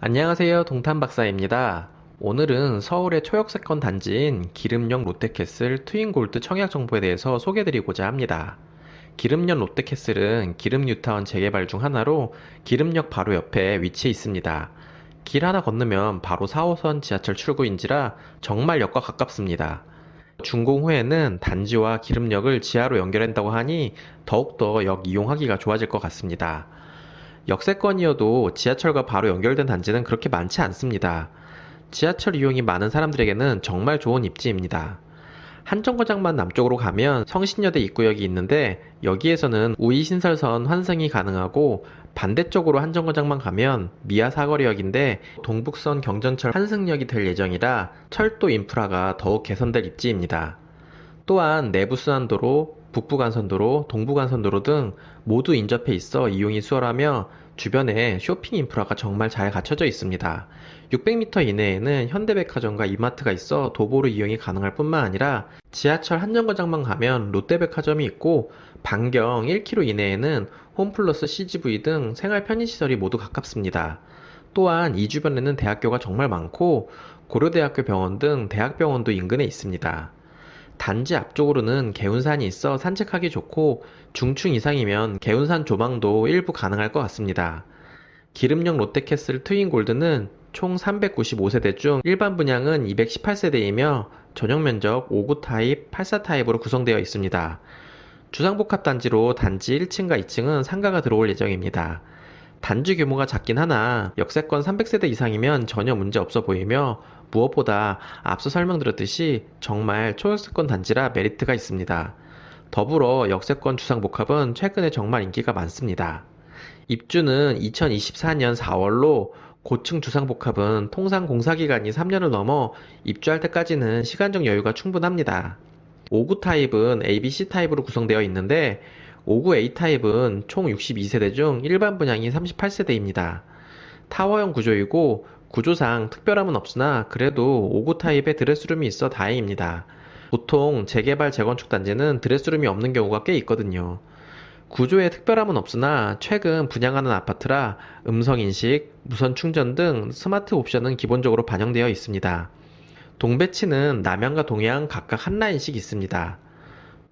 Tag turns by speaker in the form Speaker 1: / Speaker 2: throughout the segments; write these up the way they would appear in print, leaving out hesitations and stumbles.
Speaker 1: 안녕하세요. 동탄박사입니다. 오늘은 서울의 초역세권 단지인 기름역 롯데캐슬 트윈골드 청약 정보에 대해서 소개드리고자 합니다. 기름역 롯데캐슬은 기름 뉴타운 재개발 중 하나로 기름역 바로 옆에 위치해 있습니다. 길 하나 건너면 바로 4호선 지하철 출구인지라 정말 역과 가깝습니다. 준공 후에는 단지와 기름역을 지하로 연결한다고 하니 더욱더 역 이용하기가 좋아질 것 같습니다. 역세권이어도 지하철과 바로 연결된 단지는 그렇게 많지 않습니다. 지하철 이용이 많은 사람들에게는 정말 좋은 입지입니다. 한정거장만 남쪽으로 가면 성신여대 입구역이 있는데 여기에서는 우이신설선 환승이 가능하고 반대쪽으로 한정거장만 가면 미아 사거리역인데 동북선 경전철 환승역이 될 예정이라 철도 인프라가 더욱 개선될 입지입니다. 또한 내부순환도로, 북부간선도로, 동부간선도로 등 모두 인접해 있어 이용이 수월하며 주변에 쇼핑 인프라가 정말 잘 갖춰져 있습니다. 600m 이내에는 현대백화점과 이마트가 있어 도보로 이용이 가능할 뿐만 아니라 지하철 한정거장만 가면 롯데백화점이 있고 반경 1km 이내에는 홈플러스 CGV 등 생활 편의시설이 모두 가깝습니다. 또한 이 주변에는 대학교가 정말 많고 고려대학교 병원 등 대학병원도 인근에 있습니다. 단지 앞쪽으로는 개운산이 있어 산책하기 좋고 중층 이상이면 개운산 조망도 일부 가능할 것 같습니다. 기름역 롯데캐슬 트윈골드는 총 395세대 중 일반 분양은 218세대이며 전용 면적 5구 타입, 84 타입으로 구성되어 있습니다. 주상복합 단지로 단지 1층과 2층은 상가가 들어올 예정입니다. 단지 규모가 작긴 하나 역세권 300세대 이상이면 전혀 문제 없어 보이며 무엇보다 앞서 설명드렸듯이 정말 초역세권 단지라 메리트가 있습니다. 더불어 역세권 주상복합은 최근에 정말 인기가 많습니다. 입주는 2024년 4월로 고층 주상복합은 통상 공사기간이 3년을 넘어 입주할 때까지는 시간적 여유가 충분합니다. 5구 타입은 ABC 타입으로 구성되어 있는데 5구 A 타입은 총 62세대 중 일반 분양이 38세대입니다. 타워형 구조이고 구조상 특별함은 없으나 그래도 5구 타입에 드레스룸이 있어 다행입니다. 보통 재개발 재건축 단지는 드레스룸이 없는 경우가 꽤 있거든요. 구조에 특별함은 없으나 최근 분양하는 아파트라 음성인식, 무선 충전 등 스마트 옵션은 기본적으로 반영되어 있습니다. 동배치는 남향과 동향 각각 한 라인씩 있습니다.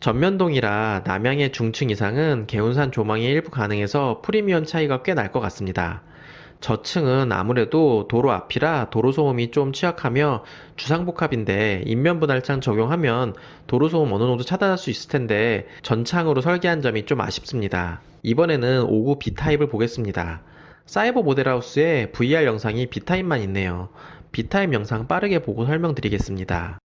Speaker 1: 전면동이라 남향의 중층 이상은 개운산 조망이 일부 가능해서 프리미엄 차이가 꽤 날 것 같습니다. 저층은 아무래도 도로 앞이라 도로 소음이 좀 취약하며 주상복합인데 인면분할창 적용하면 도로 소음 어느 정도 차단할 수 있을 텐데 전창으로 설계한 점이 좀 아쉽습니다. 이번에는 5구 B타입을 보겠습니다. 사이버 모델하우스에 VR 영상이 B타입만 있네요. B타입 영상 빠르게 보고 설명드리겠습니다.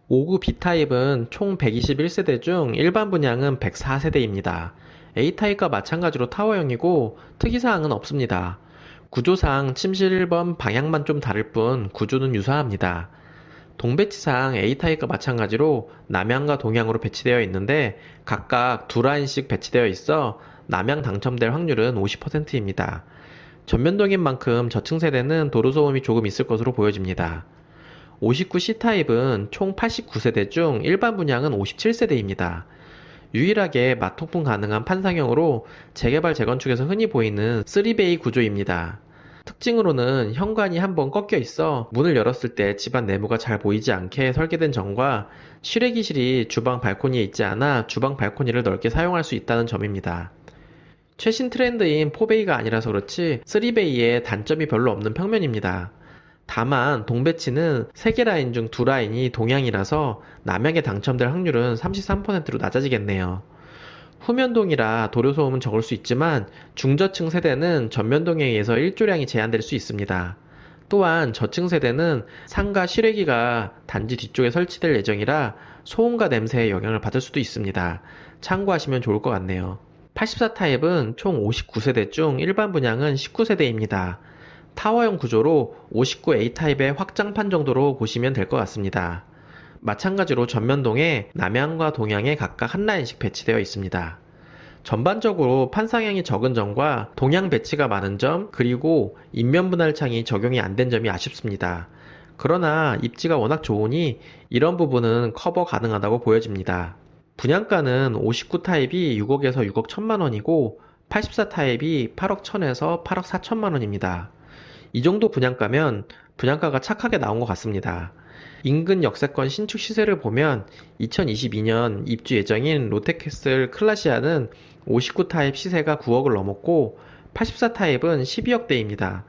Speaker 1: 5구 B타입은 총 121세대 중 일반 분양은 104세대입니다. A타입과 마찬가지로 타워형이고 특이사항은 없습니다. 구조상 침실 1번 방향만 좀 다를 뿐 구조는 유사합니다. 동배치상 A타입과 마찬가지로 남향과 동향으로 배치되어 있는데 각각 두 라인씩 배치되어 있어 남향 당첨될 확률은 50%입니다. 전면동인 만큼 저층 세대는 도로 소음이 조금 있을 것으로 보여집니다. 59 C타입은 총 89세대 중 일반 분양은 57세대입니다. 유일하게 맞통풍 가능한 판상형으로 재개발 재건축에서 흔히 보이는 3베이 구조입니다. 특징으로는 현관이 한번 꺾여 있어 문을 열었을 때 집안 내부가 잘 보이지 않게 설계된 점과 실외기실이 주방 발코니에 있지 않아 주방 발코니를 넓게 사용할 수 있다는 점입니다. 최신 트렌드인 4베이가 아니라서 그렇지 3베이의 단점이 별로 없는 평면입니다. 다만 동배치는 3개 라인 중 2라인이 동향이라서 남향에 당첨될 확률은 33%로 낮아지겠네요. 후면동이라 도로소음은 적을 수 있지만 중저층 세대는 전면동에 의해서 일조량이 제한될 수 있습니다. 또한 저층 세대는 상가 실외기가 단지 뒤쪽에 설치될 예정이라 소음과 냄새에 영향을 받을 수도 있습니다. 참고하시면 좋을 것 같네요. 84 타입은 총 59세대 중 일반 분양은 19세대입니다. 타워형 구조로 59A 타입의 확장판 정도로 보시면 될 것 같습니다. 마찬가지로 전면동에 남향과 동향에 각각 한 라인씩 배치되어 있습니다. 전반적으로 판상향이 적은 점과 동향 배치가 많은 점, 그리고 인면 분할창이 적용이 안 된 점이 아쉽습니다. 그러나 입지가 워낙 좋으니 이런 부분은 커버 가능하다고 보여집니다. 분양가는 59 타입이 6억에서 6억 1천만 원이고 84 타입이 8억 1천에서 8억 4천만 원입니다. 이 정도 분양가면 분양가가 착하게 나온 것 같습니다. 인근 역세권 신축 시세를 보면 2022년 입주 예정인 롯데캐슬 클라시아는 59 타입 시세가 9억을 넘었고 84 타입은 12억대입니다.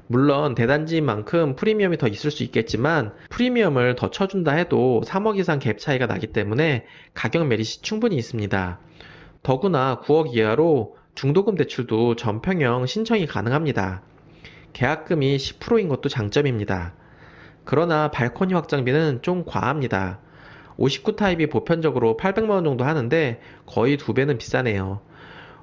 Speaker 1: 물론 대단지인 만큼 프리미엄이 더 있을 수 있겠지만 프리미엄을 더 쳐준다 해도 3억 이상 갭 차이가 나기 때문에 가격 메리트 충분히 있습니다. 더구나 9억 이하로 중도금 대출도 전평형 신청이 가능합니다. 계약금이 10%인 것도 장점입니다. 그러나 발코니 확장비는 좀 과합니다. 59 타입이 보편적으로 800만원 정도 하는데 거의 2배는 비싸네요.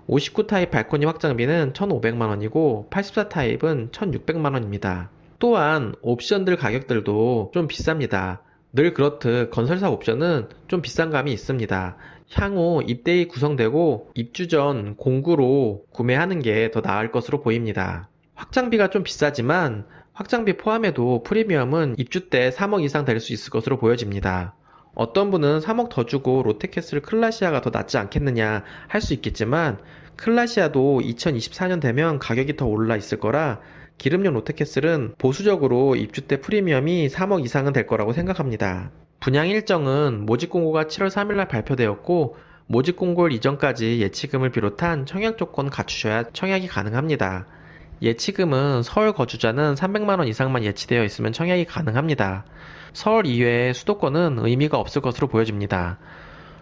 Speaker 1: 59 타입 발코니 확장비는 1,500만원이고 84 타입은 1,600만원입니다. 또한 옵션들 가격들도 좀 비쌉니다. 늘 그렇듯 건설사 옵션은 좀 비싼 감이 있습니다. 향후 입대이 구성되고 입주 전 공구로 구매하는 게 더 나을 것으로 보입니다. 확장비가 좀 비싸지만 확장비 포함해도 프리미엄은 입주 때 3억 이상 될 수 있을 것으로 보여집니다. 어떤 분은 3억 더 주고 롯데캐슬 클라시아가 더 낫지 않겠느냐 할 수 있겠지만 클라시아도 2024년 되면 가격이 더 올라 있을 거라 기름용 롯데캐슬은 보수적으로 입주 때 프리미엄이 3억 이상은 될 거라고 생각합니다. 분양 일정은 모집 공고가 7월 3일날 발표되었고 모집 공고 이전까지 예치금을 비롯한 청약 조건 갖추셔야 청약이 가능합니다. 예치금은 서울 거주자는 300만원 이상만 예치되어 있으면 청약이 가능합니다. 서울 이외의 수도권은 의미가 없을 것으로 보여집니다.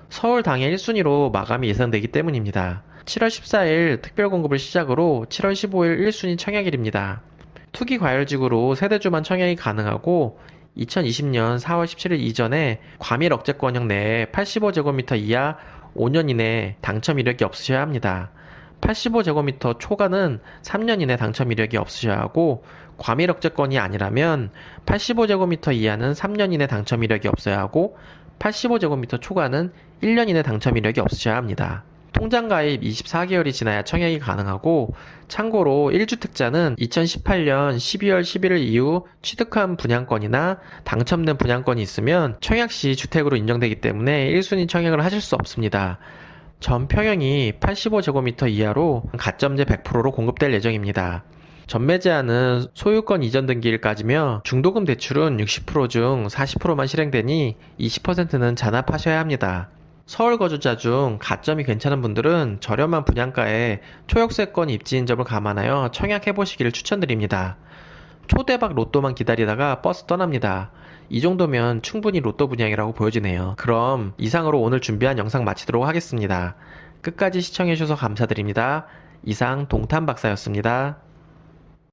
Speaker 1: 서울 당일 1순위로 마감이 예상되기 때문입니다. 7월 14일 특별공급을 시작으로 7월 15일 1순위 청약일입니다. 투기 과열지구로 세대주만 청약이 가능하고 2020년 4월 17일 이전에 과밀 억제권형 내에 85제곱미터 이하 5년 이내 당첨 이력이 없으셔야 합니다. 85제곱미터 초과는 3년 이내 당첨 이력이 없으셔야 하고 과밀 억제권이 아니라면 85제곱미터 이하는 3년 이내 당첨 이력이 없어야 하고 85제곱미터 초과는 1년 이내 당첨 이력이 없으셔야 합니다. 통장 가입 24개월이 지나야 청약이 가능하고 참고로 1주택자는 2018년 12월 11일 이후 취득한 분양권이나 당첨된 분양권이 있으면 청약 시 주택으로 인정되기 때문에 1순위 청약을 하실 수 없습니다. 전 평형이 85제곱미터 이하로 가점제 100%로 공급될 예정입니다. 전매 제한은 소유권 이전 등기일까지며 중도금 대출은 60% 중 40%만 실행되니 20%는 잔압하셔야 합니다. 서울 거주자 중 가점이 괜찮은 분들은 저렴한 분양가에 초역세권 입지인 점을 감안하여 청약해보시기를 추천드립니다. 초대박 로또만 기다리다가 버스 떠납니다. 이 정도면 충분히 로또 분양이라고 보여지네요. 그럼 이상으로 오늘 준비한 영상 마치도록 하겠습니다. 끝까지 시청해주셔서 감사드립니다. 이상 동탄박사였습니다.